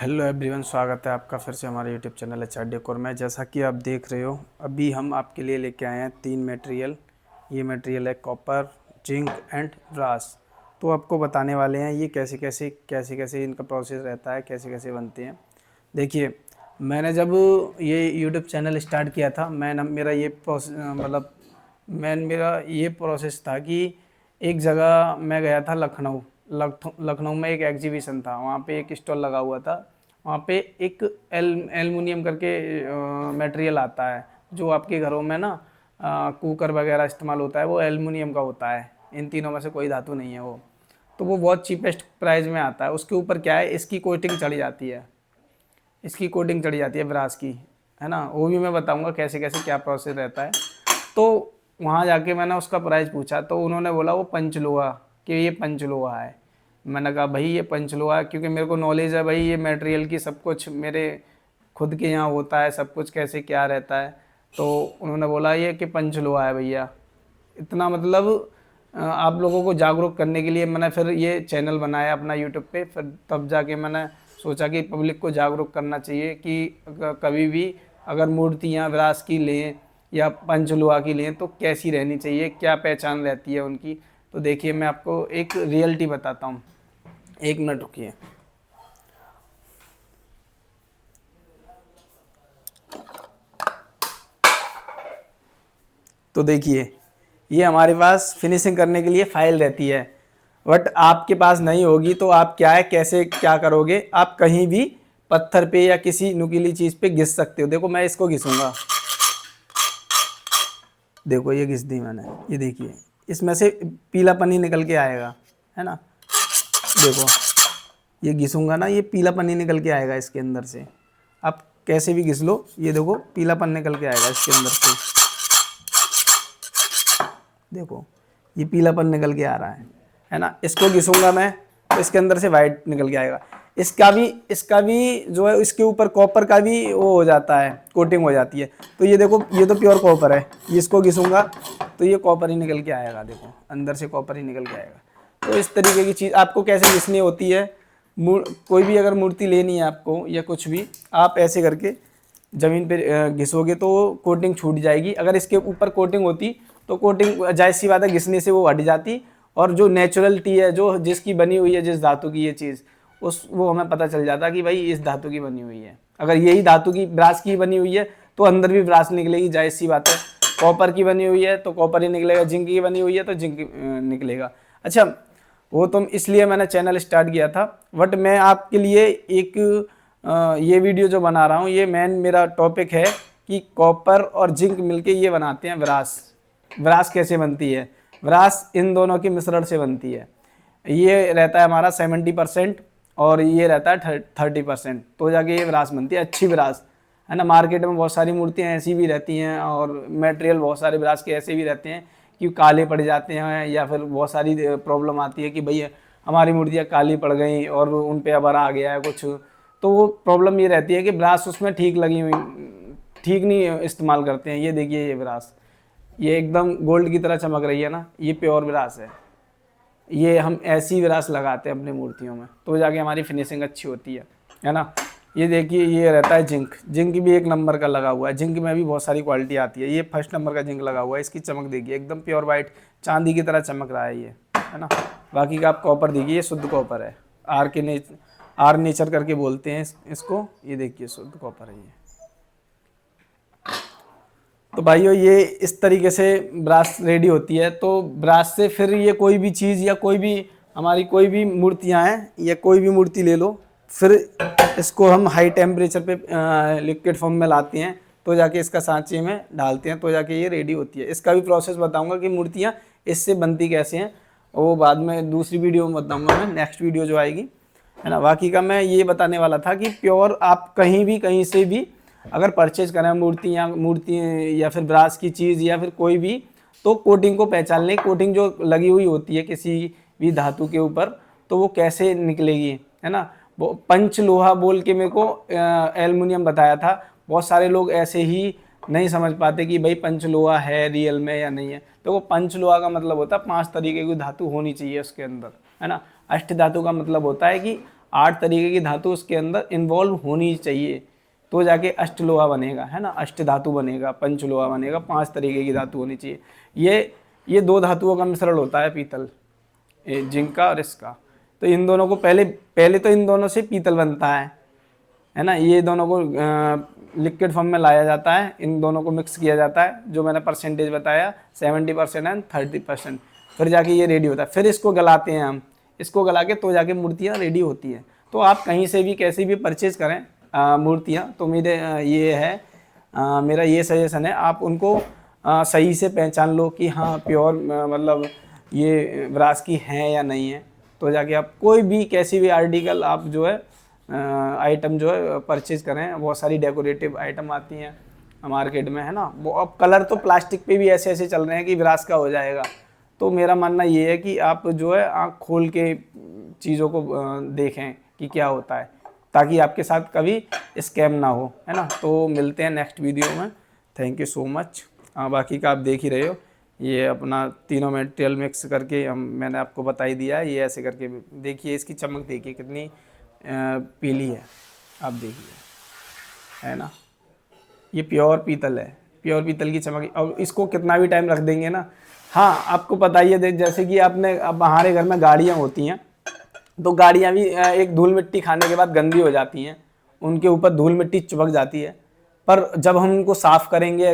Hello everyone, स्वागत है आपका फिर से हमारे यूट्यूब चैनल एचआर डेकोर में। जैसा कि आप देख रहे हो, अभी हम आपके लिए लेके आए हैं 3 मटेरियल। ये मटेरियल है कॉपर, जिंक एंड ब्रास। तो आपको बताने वाले हैं ये कैसे इनका प्रोसेस रहता है, कैसे कैसे बनते हैं। देखिए, मैंने जब ये यूट्यूब चैनल स्टार्ट किया था, मेरा ये प्रोसेस था कि एक जगह मैं गया था लखनऊ में एक एग्जीबिशन था। वहाँ पे एक स्टॉल लगा हुआ था। वहाँ पे एक एल्युमिनियम करके मटेरियल आता है, जो आपके घरों में ना कुकर वगैरह इस्तेमाल होता है, वो एल्युमिनियम का होता है। इन तीनों में से कोई धातु नहीं है वो। तो वो बहुत चीपेस्ट प्राइस में आता है। उसके ऊपर क्या है, इसकी कोटिंग चढ़ी जाती है, ब्रास की, है ना। वो भी मैं बताऊंगा कैसे कैसे क्या प्रोसेस रहता है। तो वहाँ जाके मैंने उसका प्राइस पूछा, तो उन्होंने बोला वो पंचलोहा, कि ये पंचलोहा है। मैंने कहा भाई ये पंचलोहा, क्योंकि मेरे को नॉलेज है भाई ये मटेरियल की, सब कुछ मेरे खुद के यहाँ होता है, सब कुछ कैसे क्या रहता है। तो उन्होंने बोला ये कि पंचलोहा है भैया। इतना मतलब आप लोगों को जागरूक करने के लिए मैंने फिर ये चैनल बनाया अपना यूट्यूब पे। फिर तब जाके मैंने सोचा कि पब्लिक को जागरूक करना चाहिए कि कभी भी अगर मूर्तियाँ विरास की लें या पंचलोहा की लें तो कैसी रहनी चाहिए, क्या पहचान रहती है उनकी। तो देखिए, मैं आपको एक रियलिटी बताता हूँ। 1 मिनट रुकिए। तो देखिए, ये हमारे पास फिनिशिंग करने के लिए फाइल रहती है, बट आपके पास नहीं होगी तो आप कैसे क्या करोगे। आप कहीं भी पत्थर पे या किसी नुकीली चीज़ पे घिस सकते हो। देखो, मैं इसको घिसूंगा, देखो ये घिस दी मैंने, ये देखिए इसमें से पीला पन्नी निकल के आएगा, है ना। देखो, ये घिसूंगा ना, ये पीला पन्नी निकल के आएगा इसके अंदर से। आप कैसे भी घिस लो, ये देखो पीलापन निकल के आएगा इसके अंदर से। देखो, ये पीलापन निकल के आ रहा है ना। इसको घिसूंगा मैं तो इसके अंदर से वाइट निकल के आएगा। इसका भी जो है, इसके ऊपर कॉपर का भी वो हो जाता है, कोटिंग हो जाती है। तो ये देखो, ये तो प्योर कॉपर है। ये इसको घिसूंगा तो ये कॉपर ही निकल के आएगा। देखो, अंदर से कॉपर ही निकल के आएगा। तो इस तरीके की चीज़ आपको कैसे घिसनी होती है। कोई भी अगर मूर्ति लेनी है आपको या कुछ भी, आप ऐसे करके ज़मीन पे घिसोगे तो कोटिंग छूट जाएगी। अगर इसके ऊपर कोटिंग होती तो कोटिंग जाहिर सी बात है घिसने से वो हट जाती, और जो नेचुरलिटी है, जो जिसकी बनी हुई है, जिस धातु की ये चीज़, वो हमें पता चल जाता कि भाई इस धातु की बनी हुई है। अगर यही धातु की ब्रास की बनी हुई है तो अंदर भी ब्रास निकलेगी, जाहिर सी बात है। कॉपर की बनी हुई है तो कॉपर ही निकलेगा, जिंक की बनी हुई है तो जिंक निकलेगा। अच्छा, वो तो इसलिए मैंने चैनल स्टार्ट किया था। बट मैं आपके लिए एक ये वीडियो जो बना रहा हूँ, ये मेरा टॉपिक है कि कॉपर और जिंक मिलके ये बनाते हैं ब्रास। ब्रास कैसे बनती है? ब्रास इन दोनों के मिश्रण से बनती है। ये रहता है हमारा 70% और ये रहता है 30%, तो जाके ये ब्रास बनती है, अच्छी ब्रास, है ना। मार्केट में बहुत सारी मूर्तियाँ ऐसी भी रहती हैं, और मटेरियल बहुत सारे ब्रास के ऐसे भी रहते हैं कि काले पड़ जाते हैं, या फिर बहुत सारी प्रॉब्लम आती है कि भैया हमारी मूर्तियाँ काली पड़ गई और उन पे अबर आ गया है कुछ। तो वो प्रॉब्लम ये रहती है कि ब्रास उसमें ठीक नहीं इस्तेमाल करते हैं। ये देखिए, ये ब्रास, ये एकदम गोल्ड की तरह चमक रही है ना, ये प्योर ब्रास है। ये हम ऐसी ब्रास लगाते हैं अपनी मूर्तियों में, तो जाके हमारी फिनिशिंग अच्छी होती है ना। ये देखिए, ये रहता है जिंक। जिंक भी 1 नंबर का लगा हुआ है। जिंक में भी बहुत सारी क्वालिटी आती है। ये 1st नंबर का जिंक लगा हुआ है। इसकी चमक देखिए, एकदम प्योर वाइट, चांदी की तरह चमक रहा है ये, है ना। बाकी का आप कॉपर देखिए, ये शुद्ध कॉपर है। आर नेचर करके बोलते हैं इसको। ये देखिए, शुद्ध कॉपर है ये। तो भाइयों, ये इस तरीके से ब्रास रेडी होती है। तो ब्रास से फिर ये कोई भी चीज़ या कोई भी हमारी कोई भी मूर्तियाँ हैं, या कोई भी मूर्ति ले लो, फिर इसको हम हाई टेम्परेचर पे लिक्विड फॉर्म में लाते हैं, तो जाके इसका सांचे में डालते हैं, तो जाके ये रेडी होती है। इसका भी प्रोसेस बताऊंगा कि मूर्तियाँ इससे बनती कैसे हैं, वो बाद में दूसरी वीडियो में बताऊँगा मैं, नेक्स्ट वीडियो जो आएगी, है ना। बाकी का मैं ये बताने वाला था कि प्योर आप कहीं से भी अगर परचेज करें मूर्ति या फिर ब्रास की चीज़ या फिर कोई भी, तो कोटिंग को पहचान लें। कोटिंग जो लगी हुई होती है किसी भी धातु के ऊपर, तो वो कैसे निकलेगी, है ना। वो पंचलोहा बोल के मेरे को एल्युमिनियम बताया था। बहुत सारे लोग ऐसे ही नहीं समझ पाते कि भाई पंचलोहा है रियल में या नहीं है। तो वो पंचलोहा का मतलब होता है 5 तरीके की धातु होनी चाहिए उसके अंदर, है ना। अष्ट धातु का मतलब होता है कि 8 तरीके की धातु उसके अंदर इन्वॉल्व होनी चाहिए, तो जाके अष्टलोहा बनेगा, है ना, अष्ट धातु बनेगा, पंचलोहा बनेगा, 5 तरीके की धातु होनी चाहिए। ये 2 धातुओं का मिश्रण होता है पीतल, जिंक का और इसका। तो इन दोनों को पहले तो इन दोनों से पीतल बनता है ना। ये दोनों को लिक्विड फॉर्म में लाया जाता है, इन दोनों को मिक्स किया जाता है, जो मैंने परसेंटेज बताया 70% एंड 30%, फिर जाके ये रेडी होता है। फिर इसको गलाते हैं हम, इसको गला के तो जाके मूर्तियाँ रेडी होती हैं। तो आप कहीं से भी कैसे भी परचेज करें मूर्तियाँ, तो ये है मेरा ये सजेशन है, आप उनको सही से पहचान लो कि हाँ प्योर मतलब ये ब्रास की हैं या नहीं है, तो जाके आप कोई भी कैसी भी आर्टिकल आप जो है आइटम जो है परचेज करें। बहुत सारी डेकोरेटिव आइटम आती हैं मार्केट में, है ना। वो अब कलर तो प्लास्टिक पे भी ऐसे ऐसे चल रहे हैं कि ब्रास का हो जाएगा। तो मेरा मानना ये है कि आप जो है आँख खोल के चीज़ों को देखें कि क्या होता है, ताकि आपके साथ कभी स्कैम ना हो, है ना। तो मिलते हैं नेक्स्ट वीडियो में। Thank you so much. बाकी का आप देख ही रहे हो, ये अपना तीनों मटेरियल मिक्स करके मैंने आपको बता ही दिया है। ये ऐसे करके देखिए, इसकी चमक देखिए कितनी पीली है, आप देखिए, है ना। ये प्योर पीतल है, प्योर पीतल की चमक। और इसको कितना भी टाइम रख देंगे ना, हाँ आपको पता ही है, जैसे कि आपने अब हमारे घर में गाड़ियाँ होती हैं, तो गाड़ियाँ भी एक धूल मिट्टी खाने के बाद गंदी हो जाती हैं, उनके ऊपर धूल मिट्टी चिपक जाती है। पर जब हम उनको साफ़ करेंगे